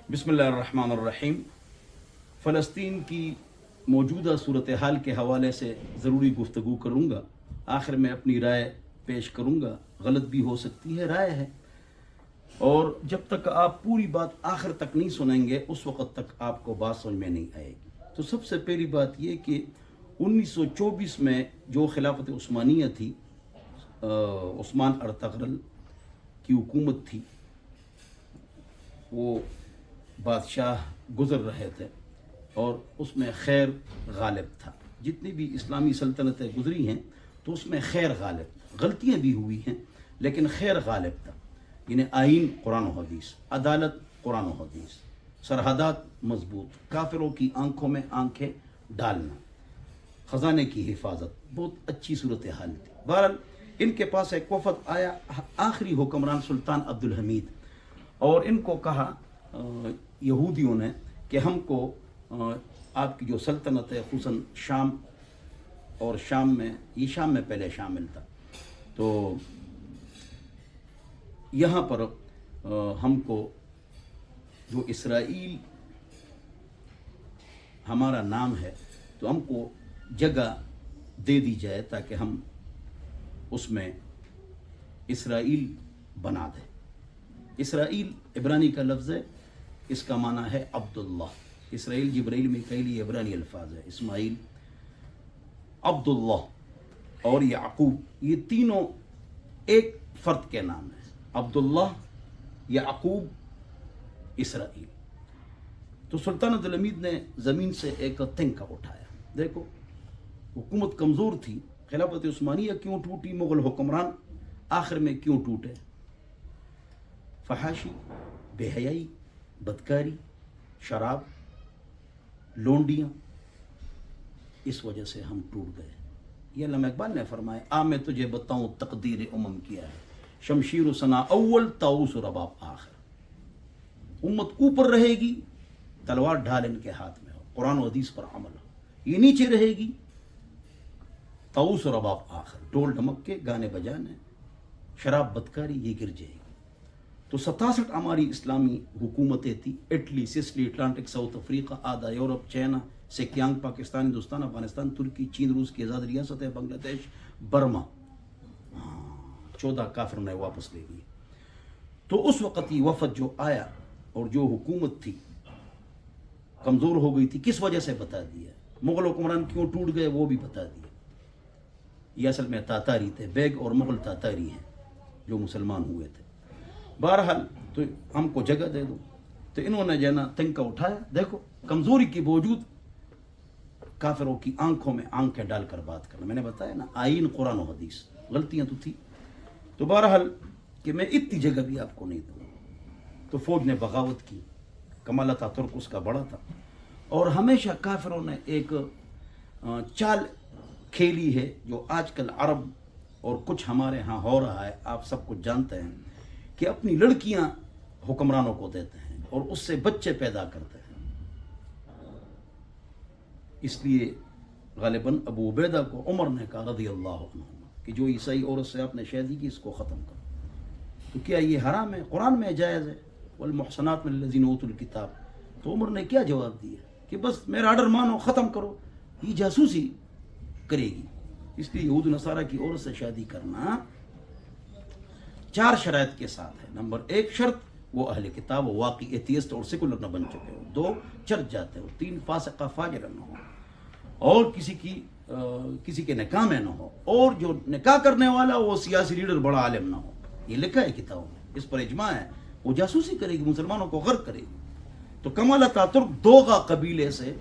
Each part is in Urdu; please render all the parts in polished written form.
بسم اللہ الرحمن الرحیم۔ فلسطین کی موجودہ صورتحال کے حوالے سے ضروری گفتگو کروں گا، آخر میں اپنی رائے پیش کروں گا، غلط بھی ہو سکتی ہے، رائے ہے، اور جب تک آپ پوری بات آخر تک نہیں سنیں گے اس وقت تک آپ کو بات سمجھ میں نہیں آئے گی۔ تو سب سے پہلی بات یہ کہ 1924 میں جو خلافت عثمانیہ تھی، عثمان ارطغرل کی حکومت تھی، وہ بادشاہ گزر رہے تھے اور اس میں خیر غالب تھا۔ جتنی بھی اسلامی سلطنتیں گزری ہیں تو اس میں خیر غالب، غلطیاں بھی ہوئی ہیں لیکن خیر غالب تھا، یعنی آئین قرآن و حدیث، عدالت قرآن و حدیث، سرحدات مضبوط، کافروں کی آنکھوں میں آنکھیں ڈالنا، خزانے کی حفاظت، بہت اچھی صورتحال تھی۔ بہرحال ان کے پاس ایک وفد آیا، آخری حکمران سلطان عبدالحمید، اور ان کو کہا یہودیوں نے کہ ہم کو آپ کی جو سلطنت ہے، خصوصاً شام، اور شام میں پہلے شامل تھا، تو یہاں پر ہم کو جو اسرائیل ہمارا نام ہے تو ہم کو جگہ دے دی جائے تاکہ ہم اس میں اسرائیل بنا دیں۔ اسرائیل عبرانی کا لفظ ہے، اس کا معنی ہے عبداللہ۔ اسرائیل جبرائیل میکائیل یہ عبرانی الفاظ ہے۔ اسماعیل، عبداللہ اور یعقوب، یہ تینوں ایک فرد کے نام ہیں، عبداللہ، یعقوب، اسرائیل۔ تو سلطان عبدالحمید نے زمین سے ایک تنکا اٹھایا، دیکھو حکومت کمزور تھی، خلافت عثمانیہ کیوں ٹوٹی، مغل حکمران آخر میں کیوں ٹوٹے، فحاشی، بے حیائی، بدکاری، شراب، لونڈیاں، اس وجہ سے ہم ٹوٹ گئے۔ یہ علامہ اقبال نے فرمایا، میں تجھے بتاؤں تقدیر امم کیا ہے، شمشیر و ثنا اول، طاؤس و رباب آخر۔ امت اوپر رہے گی، تلوار ڈھال ان کے ہاتھ میں ہو، قرآن و حدیث پر عمل ہو، یہ نیچے رہے گی، طاؤس و رباب آخر، ڈول ڈھمک کے گانے بجانے، شراب بدکاری، یہ گر جائے گی۔ تو 67 ہماری اسلامی حکومتیں تھیں، Italy, Sicily, Atlantic, South Africa, آدھا یورپ، چائنا، سیکیانگ، پاکستان، ہندوستان، افغانستان، ترکی، چین، روس کی آزاد ریاستیں، بنگلہ دیش، برما، 14 کافروں نے واپس لے لیے۔ تو اس وقت یہ وفد جو آیا اور جو حکومت تھی کمزور ہو گئی تھی، کس وجہ سے بتا دیا، مغل حکمران کیوں ٹوٹ گئے وہ بھی بتا دیا۔ یہ اصل میں تاتاری تھے، بیگ اور مغل تاتاری ہیں جو مسلمان ہوئے تھے۔ بہرحال تو ہم کو جگہ دے دو، تو انہوں نے جو ہے نا تنکا اٹھایا، دیکھو کمزوری کے باوجود کافروں کی آنکھوں میں آنکھیں ڈال کر بات کرنا، میں نے بتایا نا، آئین قرآن و حدیث، غلطیاں تو تھی۔ تو بہرحال کہ میں اتنی جگہ بھی آپ کو نہیں دوں، تو فوج نے بغاوت کی، کمال اتاترک اس کا بڑا تھا، اور ہمیشہ کافروں نے ایک چال کھیلی ہے جو آج کل عرب اور کچھ ہمارے ہاں ہو رہا ہے، آپ سب کچھ جانتے ہیں، کہ اپنی لڑکیاں حکمرانوں کو دیتے ہیں اور اس سے بچے پیدا کرتے ہیں۔ اس لیے غالباً ابو عبیدہ کو عمر نے کہا رضی اللہ عنہ کہ جو عیسائی عورت سے آپ نے شادی کی اس کو ختم کرو۔ تو کیا یہ حرام ہے؟ قرآن میں جائز ہے، والمحصنات من الذین اوتوا الکتاب۔ تو عمر نے کیا جواب دیا کہ بس میرا آرڈر مانو، ختم کرو، یہ جاسوسی کرے گی۔ اس لیے یہود نصارہ کی عورت سے شادی کرنا 4 شرائط کے ساتھ ہے۔ نمبر 1 شرط، وہ اہل کتاب، وہ واقعی ایتھیسٹ اور سیکولر نہ بن چکے ہو۔ 2 چرچ جاتے ہو۔ 3 فاسقہ فاجر نہ ہو، اور کسی کے نکاح میں نہ ہو، اور جو نکاح کرنے والا وہ سیاسی لیڈر بڑا عالم نہ ہو۔ یہ لکھا ہے کتابوں میں، اس پر اجماع ہے۔ وہ جاسوسی کرے گی، مسلمانوں کو غرق کرے گی۔ تو کمال اتاترک دوغا قبیلے سے،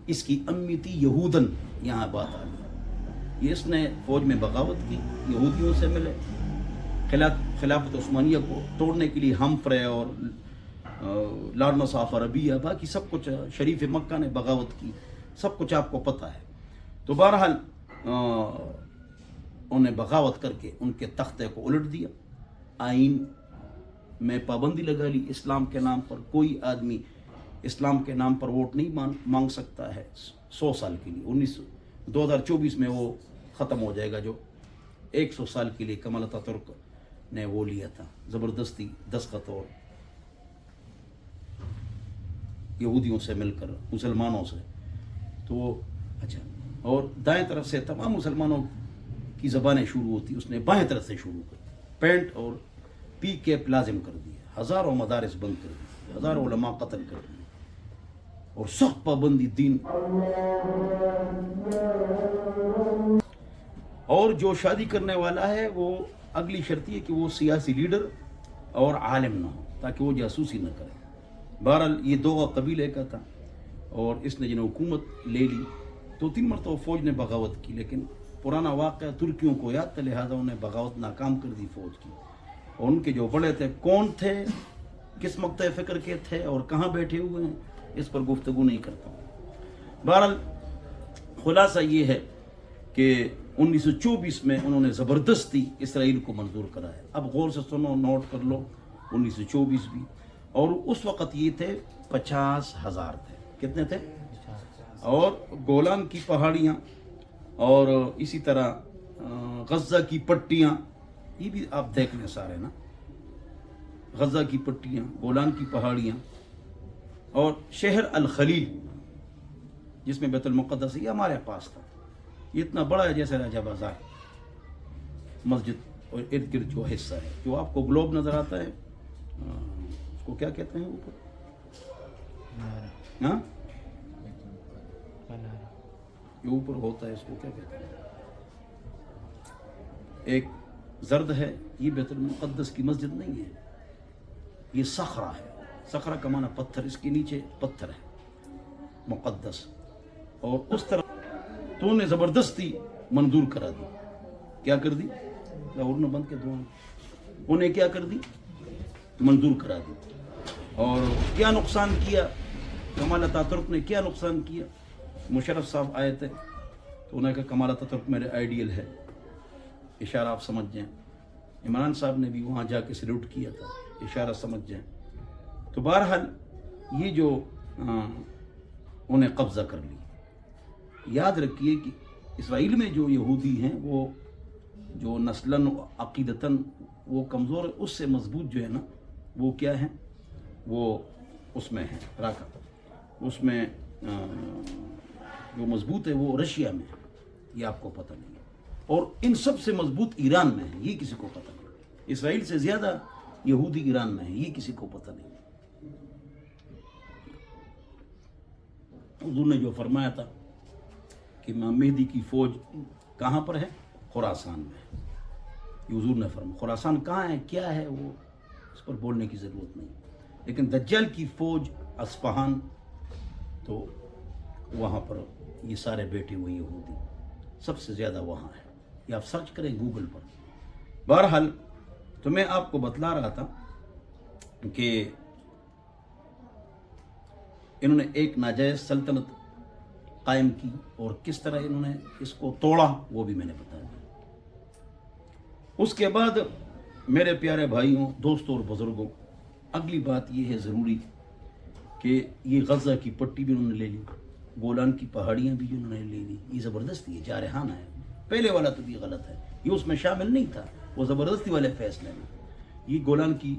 اس کی امی تھی یہودن، یہاں بات آ گئی۔ یہ اس نے فوج میں بغاوت کی، یہودیوں سے ملے، خلافت عثمانیہ کو توڑنے کے لیے ہمفرے اور لارنس آف عربیہ، باقی سب کچھ، شریف مکہ نے بغاوت کی، سب کچھ آپ کو پتہ ہے۔ تو بہرحال انہوں نے بغاوت کر کے ان کے تختے کو الٹ دیا، آئین میں پابندی لگا لی، اسلام کے نام پر کوئی آدمی اسلام کے نام پر ووٹ نہیں مانگ سکتا ہے 100 سال کے لیے۔ 2024 میں وہ ختم ہو جائے گا، جو 100 سال کے لیے کمال اتاترک نے وہ لیا تھا، زبردستی دستخط اور یہودیوں سے مل کر مسلمانوں سے، تو اچھا، اور دائیں طرف سے تمام مسلمانوں کی زبانیں شروع ہوتی، اس نے بائیں طرف سے شروع کر پینٹ اور پی کیپ لازم کر دیا، ہزاروں مدارس بند کر دی، ہزاروں علماء قتل کر دیے، اور سخت پابندی دین. اور جو شادی کرنے والا ہے وہ اگلی شرط یہ کہ وہ سیاسی لیڈر اور عالم نہ ہو تاکہ وہ جاسوسی نہ کرے. بہرحال یہ دوغا قبیلے کا تھا اور اس نے جنہیں حکومت لے لی، 2-3 مرتبہ فوج نے بغاوت کی، لیکن پرانا واقعہ ترکیوں کو یاد تھا، لہٰذا انہیں بغاوت ناکام کر دی فوج کی. اور ان کے جو بڑے تھے کون تھے، کس مقطع فکر کے تھے اور کہاں بیٹھے ہوئے ہیں، اس پر گفتگو نہیں کرتا ہوں. بہرحال خلاصہ یہ ہے کہ 1924 میں انہوں نے زبردستی اسرائیل کو منظور کرایا. اب غور سے سنو، نوٹ کر لو، 1924 بھی. اور اس وقت یہ تھے 50,000 تھے. کتنے تھے؟ اور گولان کی پہاڑیاں اور اسی طرح غزہ کی پٹیاں، یہ بھی آپ دیکھ لیں سارے نا، غزہ کی پٹیاں، گولان کی پہاڑیاں اور شہر الخلیل جس میں بیت المقدس ہے، یہ ہمارے پاس تھا. یہ اتنا بڑا ہے جیسے راجہ بازار مسجد اور ارد گرد جو حصہ ہے، جو آپ کو گلوب نظر آتا ہے، اس کو کیا کہتے ہیں اوپر؟ ہاں، یہ اوپر ہوتا ہے، اس کو کیا کہتے ہیں؟ ایک زرد ہے، یہ بیت المقدس کی مسجد نہیں ہے، یہ صخرہ ہے. صخرہ کا معنی پتھر، اس کے نیچے پتھر ہے مقدس. اور اس طرح تو انہیں زبردستی منظور کرا دی. کیا کر دی؟ لاہور نے بند کے دعا، انہیں کیا کر دی؟ منظور کرا دی. اور کیا نقصان کیا کمال اتاترک نے؟ کیا نقصان کیا؟ مشرف صاحب آئے تھے تو انہوں نے کہا کمال اتاترک میرے آئیڈیل ہے، اشارہ آپ سمجھ جائیں. عمران صاحب نے بھی وہاں جا کے سلیوٹ کیا تھا، اشارہ سمجھ جائیں. تو بہرحال یہ جو انہیں قبضہ کر لی. یاد رکھیے کہ اسرائیل میں جو یہودی ہیں وہ جو نسلاً و عقیدتاً وہ کمزور ہے، اس سے مضبوط جو ہے نا وہ کیا ہے، وہ اس میں ہے راکا، اس میں جو مضبوط ہے وہ رشیا میں ہے، یہ آپ کو پتہ نہیں ہے. اور ان سب سے مضبوط ایران میں ہے، یہ کسی کو پتہ نہیں. اسرائیل سے زیادہ یہودی ایران میں ہے، یہ کسی کو پتہ نہیں. حضور نے جو فرمایا تھا کہ امام مہدی کی فوج کہاں پر ہے؟ خراسان میں. یہ حضور نے فرمایا. خراسان کہاں ہے، کیا ہے، وہ اس پر بولنے کی ضرورت نہیں. لیکن دجال کی فوج اصفہان، تو وہاں پر یہ سارے بیٹھے ہوئے یہودی سب سے زیادہ وہاں ہے. یہ آپ سرچ کریں گوگل پر. بہرحال تو میں آپ کو بتلا رہا تھا کہ انہوں نے ایک ناجائز سلطنت قائم کی اور کس طرح انہوں نے اس کو توڑا وہ بھی میں نے بتایا. اس کے بعد میرے پیارے بھائیوں، دوستوں اور بزرگوں، اگلی بات یہ ہے ضروری کہ یہ غزہ کی پٹی بھی انہوں نے لے لی، گولان کی پہاڑیاں بھی انہوں نے لے لی. یہ زبردستی ہے، جارحانہ ہے. پہلے والا تو بھی غلط ہے، یہ اس میں شامل نہیں تھا، وہ زبردستی والے فیصلے میں. یہ گولان کی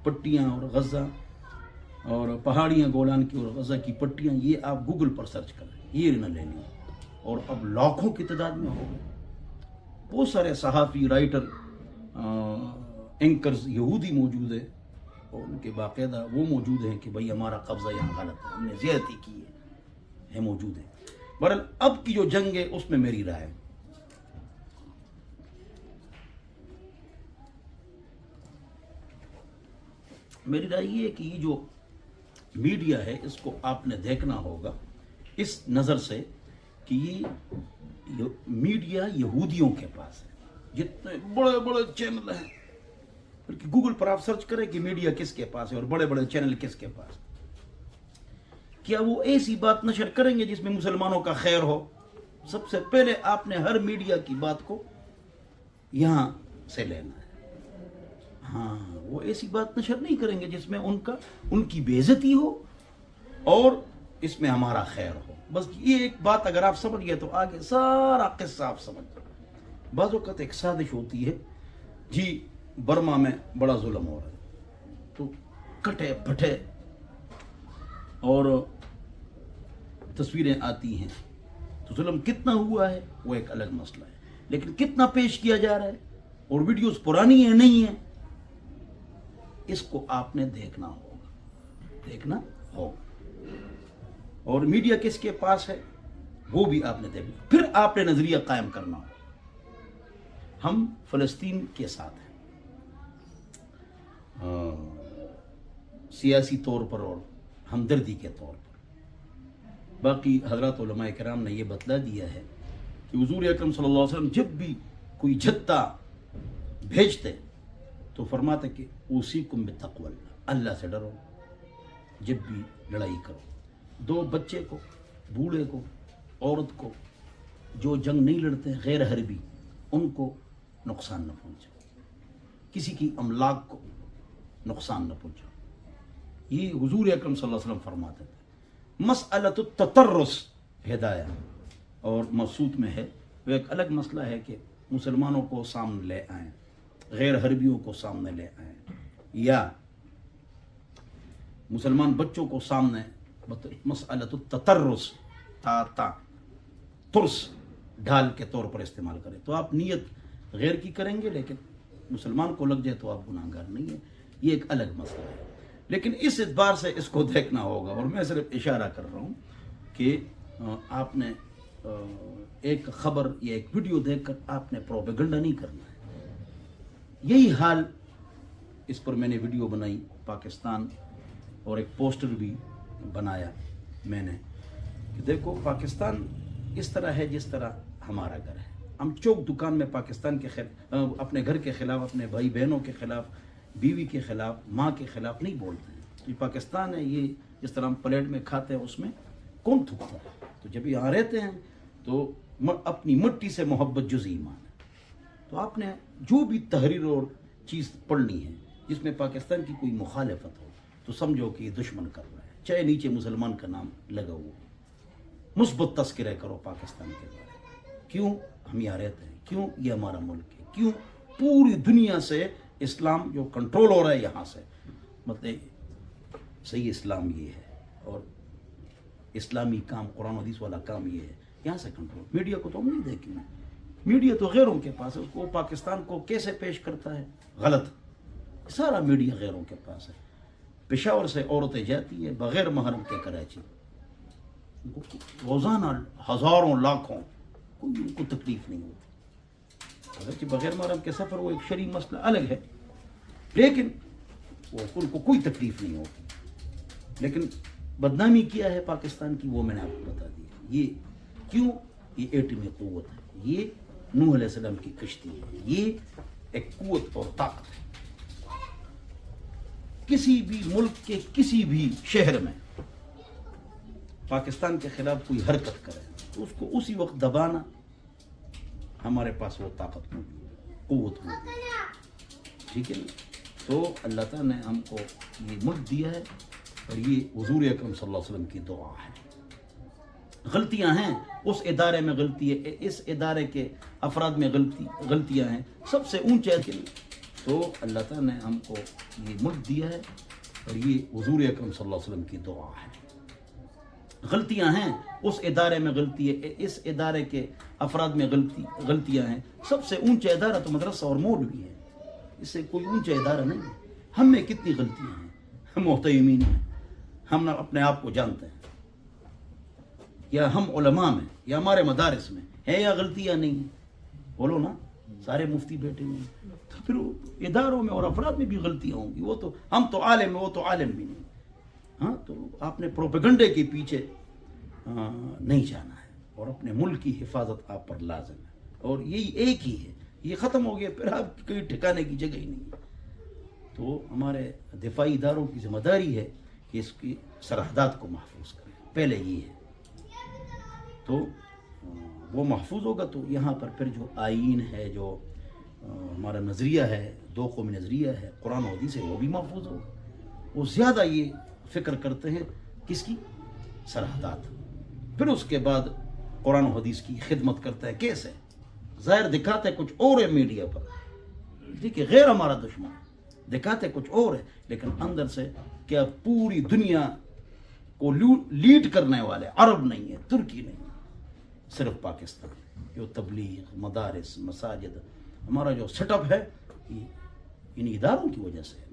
پٹیاں اور غزہ اور پہاڑیاں، گولان کی اور غزہ کی پٹیاں، یہ آپ گوگل پر سرچ کریں، یہ انہوں نے لے لی. اور اب لاکھوں کی تعداد میں ہو گئے. بہت سارے صحافی، رائٹر، اینکرز یہودی موجود ہے اور ان کے باقاعدہ وہ موجود ہیں کہ بھئی ہمارا قبضہ یہاں غلط ہے، ہم نے زیادتی کی ہے موجود ہیں. بہرحال اب کی جو جنگ ہے اس میں میری رائے، یہ ہے کہ یہ جو میڈیا ہے اس کو آپ نے دیکھنا ہوگا اس نظر سے کہ یہ میڈیا یہودیوں کے پاس ہے. جتنے بڑے بڑے چینل ہیں، بلکہ گوگل پر آپ سرچ کریں کہ میڈیا کس کے پاس ہے اور بڑے بڑے چینل کس کے پاس. کیا وہ ایسی بات نشر کریں گے جس میں مسلمانوں کا خیر ہو؟ سب سے پہلے آپ نے ہر میڈیا کی بات کو یہاں سے لینا ہے. ہاں، وہ ایسی بات نشر نہیں کریں گے جس میں ان کی بے عزتی ہو اور اس میں ہمارا خیر ہو. بس یہ ایک بات اگر آپ سمجھ گئے تو آگے سارا قصہ آپ سمجھ گئے. بعض اوقات ایک سازش ہوتی ہے، جی برما میں بڑا ظلم ہو رہا ہے تو کٹے پھٹے اور تصویریں آتی ہیں تو ظلم کتنا ہوا ہے وہ ایک الگ مسئلہ ہے، لیکن کتنا پیش کیا جا رہا ہے اور ویڈیوز پرانی ہیں نہیں ہیں، اس کو آپ نے دیکھنا ہوگا اور میڈیا کس کے پاس ہے وہ بھی آپ نے دیکھنا، پھر آپ نے نظریہ قائم کرنا ہوگا۔ ہم فلسطین کے ساتھ ہیں سیاسی طور پر اور ہمدردی کے طور پر۔ باقی حضرات علماء کرام نے یہ بتلا دیا ہے کہ حضور اکرم صلی اللہ علیہ وسلم جب بھی کوئی جتھا بھیجتے تو فرماتے کہ اوصیکم بتقوی اللہ سے ڈرو جب بھی لڑائی کرو، دو بچے کو، بوڑھے کو، عورت کو، جو جنگ نہیں لڑتے غیر حربی، ان کو نقصان نہ پہنچاؤ، کسی کی املاک کو نقصان نہ پہنچاؤ۔ یہ حضور اکرم صلی اللہ علیہ وسلم فرماتے تھے۔ مسئلۃ التطرس ہدایت اور مسعود میں ہے، وہ ایک الگ مسئلہ ہے کہ مسلمانوں کو سامنے لے آئیں، غیر حربیوں کو سامنے لے آئیں، یا مسلمان بچوں کو سامنے۔ مسئلۃ التطرس تا ترس ڈھال کے طور پر استعمال کریں تو آپ نیت غیر کی کریں گے، لیکن مسلمان کو لگ جائے تو آپ گناہ گار نہیں ہیں، یہ ایک الگ مسئلہ ہے۔ لیکن اس اعتبار سے اس کو دیکھنا ہوگا، اور میں صرف اشارہ کر رہا ہوں کہ آپ نے ایک خبر یا ایک ویڈیو دیکھ کر آپ نے پروپیگنڈا نہیں کرنا ہے۔ یہی حال، اس پر میں نے ویڈیو بنائی پاکستان اور ایک پوسٹر بھی بنایا میں نے کہ دیکھو پاکستان اس طرح ہے جس طرح ہمارا گھر ہے۔ ہم چوک دکان میں پاکستان کے خلاف، اپنے گھر کے خلاف، اپنے بھائی بہنوں کے خلاف، بیوی کے خلاف، ماں کے خلاف نہیں بولتے ہیں۔ یہ پاکستان ہے، یہ جس طرح ہم پلیٹ میں کھاتے ہیں اس میں کون تھوکتا ہے؟ تو جب یہاں رہتے ہیں تو اپنی مٹی سے محبت جز ایمان ہے۔ تو آپ نے جو بھی تحریر اور چیز پڑھنی ہے جس میں پاکستان کی کوئی مخالفت ہو تو سمجھو کہ یہ دشمن کر رہا ہے، چاہے نیچے مسلمان کا نام لگا ہوا، مثبت تذکرہ کرو پاکستان کے بارے میں۔ کیوں ہم یہاں رہتے ہیں، کیوں یہ ہمارا ملک ہے، کیوں پوری دنیا سے اسلام جو کنٹرول ہو رہا ہے یہاں سے، مطلب صحیح اسلام یہ ہے اور اسلامی کام، قرآن حدیث والا کام یہ ہے، یہاں سے کنٹرول۔ میڈیا کو تو ہم نہیں دیکھیں گے، میڈیا تو غیروں کے پاس ہے، اس کو پاکستان کو کیسے پیش کرتا ہے غلط، سارا میڈیا غیروں کے پاس ہے۔ پشاور سے عورتیں جاتی ہیں بغیر محرم کے کراچی، روزانہ ہزاروں لاکھوں، کوئی ان کو تکلیف نہیں ہوتی۔ اگرچہ بغیر محرم کے سفر وہ ایک شرعی مسئلہ الگ ہے، لیکن ان کو کوئی تکلیف نہیں ہوتی۔ لیکن بدنامی کیا ہے پاکستان کی وہ میں نے آپ کو بتا دیا۔ یہ کیوں؟ یہ ایٹمی قوت ہے، یہ نوح علیہ السلام کی کشتی ہے، یہ ایک قوت اور طاقت ہے۔ کسی بھی ملک کے کسی بھی شہر میں پاکستان کے خلاف کوئی حرکت کرے تو اس کو اسی وقت دبانا، ہمارے پاس وہ طاقت موجود ہے، قوت موجود ہے، ٹھیک ہے نا؟ تو اللہ تعالیٰ نے ہم کو یہ ملک دیا ہے اور یہ حضور اکرم صلی اللہ علیہ وسلم کی دعا ہے۔ غلطیاں ہیں اس ادارے میں، غلطی ہے اس ادارے کے افراد میں، غلطیاں ہیں، سب سے اونچے تو اللہ تعالیٰ نے ہم کو یہ ملک دیا ہے اور یہ حضور اکرم صلی اللہ علیہ وسلم کی دعا ہے۔ غلطیاں ہیں اس ادارے میں، غلطی ہے اس ادارے کے افراد میں، غلطیاں ہیں، سب سے اونچا ادارہ تو مدرسہ اور مولوی ہے، اس سے کوئی اونچا ادارہ نہیں ہے۔ ہم میں کتنی غلطیاں ہیں، ہم محتمین ہیں، ہم نہ اپنے آپ کو جانتے ہیں، یا ہم علماء میں یا ہمارے مدارس میں ہے یا غلطیاں نہیں ہیں؟ بولو نا، سارے مفتی بیٹھے ہوئے ہیں، تو پھر اداروں میں اور افراد میں بھی غلطیاں ہوں گی۔ وہ تو ہم تو عالم ہیں، وہ تو عالم بھی نہیں۔ ہاں، تو آپ نے پروپیگنڈے کے پیچھے نہیں جانا ہے اور اپنے ملک کی حفاظت آپ پر لازم ہے، اور یہی ایک ہی ہے، یہ ختم ہو گیا پھر آپ کی کہیں ٹھکانے کی جگہ ہی نہیں ہے۔ تو ہمارے دفاعی اداروں کی ذمہ داری ہے کہ اس کی سرحدات کو محفوظ کریں، پہلے یہ ہے۔ تو وہ محفوظ ہوگا تو یہاں پر پھر جو آئین ہے، جو ہمارا نظریہ ہے، دو قومی نظریہ ہے، قرآن و حدیث ہے، وہ بھی محفوظ ہوگا۔ وہ زیادہ یہ فکر کرتے ہیں کس کی؟ سرحدات۔ پھر اس کے بعد قرآن و حدیث کی خدمت کرتا ہے۔ کیسے؟ ظاہر دکھاتے کچھ اور ہے میڈیا پر، دیکھیے غیر ہمارا دشمن، دکھاتے کچھ اور ہے، لیکن اندر سے کیا پوری دنیا کو لیڈ کرنے والے عرب نہیں ہے، ترکی نہیں ہے، صرف پاکستان. جو تبلیغ، مدارس، مساجد، ہمارا جو سیٹ اپ ہے یہ ان اداروں کی وجہ سے ہے.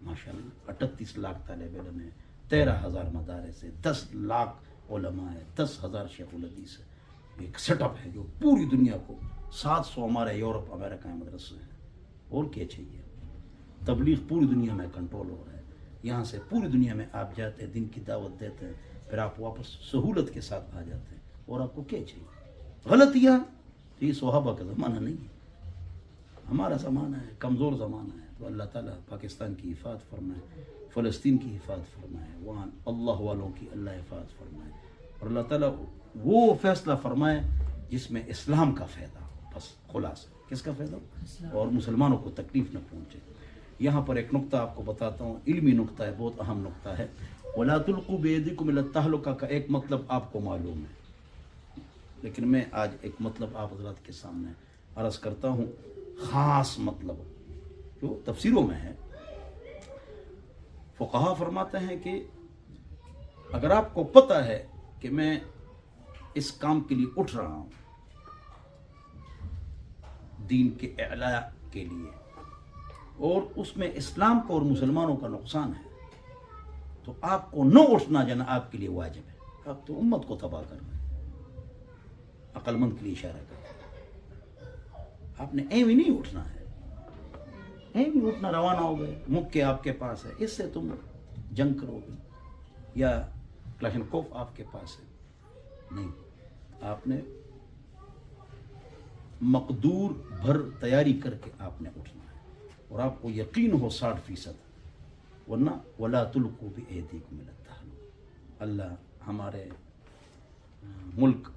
ماشاءاللہ 38 لاکھ طالب علم ہیں، 13,000 مدارس ہیں، 10 لاکھ علماء ہیں، 10,000 شیخ الحدیث ہے. ایک سیٹ اپ ہے جو پوری دنیا کو 700 ہمارے یورپ امریکہ میں مدرسے ہیں. اور کیا چاہیے؟ تبلیغ پوری دنیا میں کنٹرول ہو رہا ہے. یہاں سے پوری دنیا میں آپ جاتے ہیں، دن کی دعوت دیتے ہیں، پھر آپ واپس سہولت کے ساتھ آ جاتے ہیں. اور آپ کو کیا چاہیے؟ غلطیاں تو یہ صحابہ کا زمانہ نہیں ہے، ہمارا زمانہ ہے، کمزور زمانہ ہے. تو اللہ تعالیٰ پاکستان کی حفاظت فرمائے، فلسطین کی حفاظت فرمائے، وہاں اللہ والوں کی اللہ حفاظت فرمائے، اور اللہ تعالیٰ وہ فیصلہ فرمائے جس میں اسلام کا فائدہ ہو. بس خلاصہ کس کا فائدہ ہو اور مسلمانوں کو تکلیف نہ پہنچے. یہاں پر ایک نقطہ آپ کو بتاتا ہوں، علمی نقطہ ہے، بہت اہم نقطہ ہے. وَلَا تُلْقُوا بِأَيْدِيكُمْ إِلَى التَّهْلُكَةِ کا ایک مطلب آپ کو معلوم ہے، لیکن میں آج ایک مطلب آپ حضرات کے سامنے عرض کرتا ہوں، خاص مطلب جو تفسیروں میں ہے. فقہا فرماتے ہیں کہ اگر آپ کو پتہ ہے کہ میں اس کام کے لیے اٹھ رہا ہوں دین کے اعلاء کے لیے، اور اس میں اسلام کو اور مسلمانوں کا نقصان ہے، تو آپ کو نہ اٹھنا جانا آپ کے لیے واجب ہے. آپ تو امت کو تباہ کر رہے ہیں. عقل مند کے لیے اشارہ کر رہے ہیں. آپ نے ایویں نہیں اٹھنا ہے، ایویں اٹھنا روانہ ہو گئے، مکے آپ کے پاس ہے، اس سے تم جنگ کرو گے، یا کلاشنکوف آپ کے پاس ہے. نہیں، آپ نے مقدور بھر تیاری کر کے آپ نے اٹھنا ہے، اور آپ کو یقین ہو 60%، ورنہ وَلَا تُلْقُوا بِأَيْدِيكُمْ إِلَى التَّهْلُكَةِ. اللہ ہمارے ملک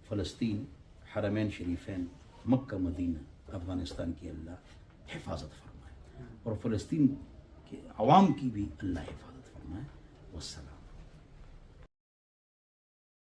فلسطین، حرمین شریفین، مکہ مدینہ، افغانستان کی اللہ حفاظت فرمائے، اور فلسطین کے عوام کی بھی اللہ حفاظت فرمائے. والسلام.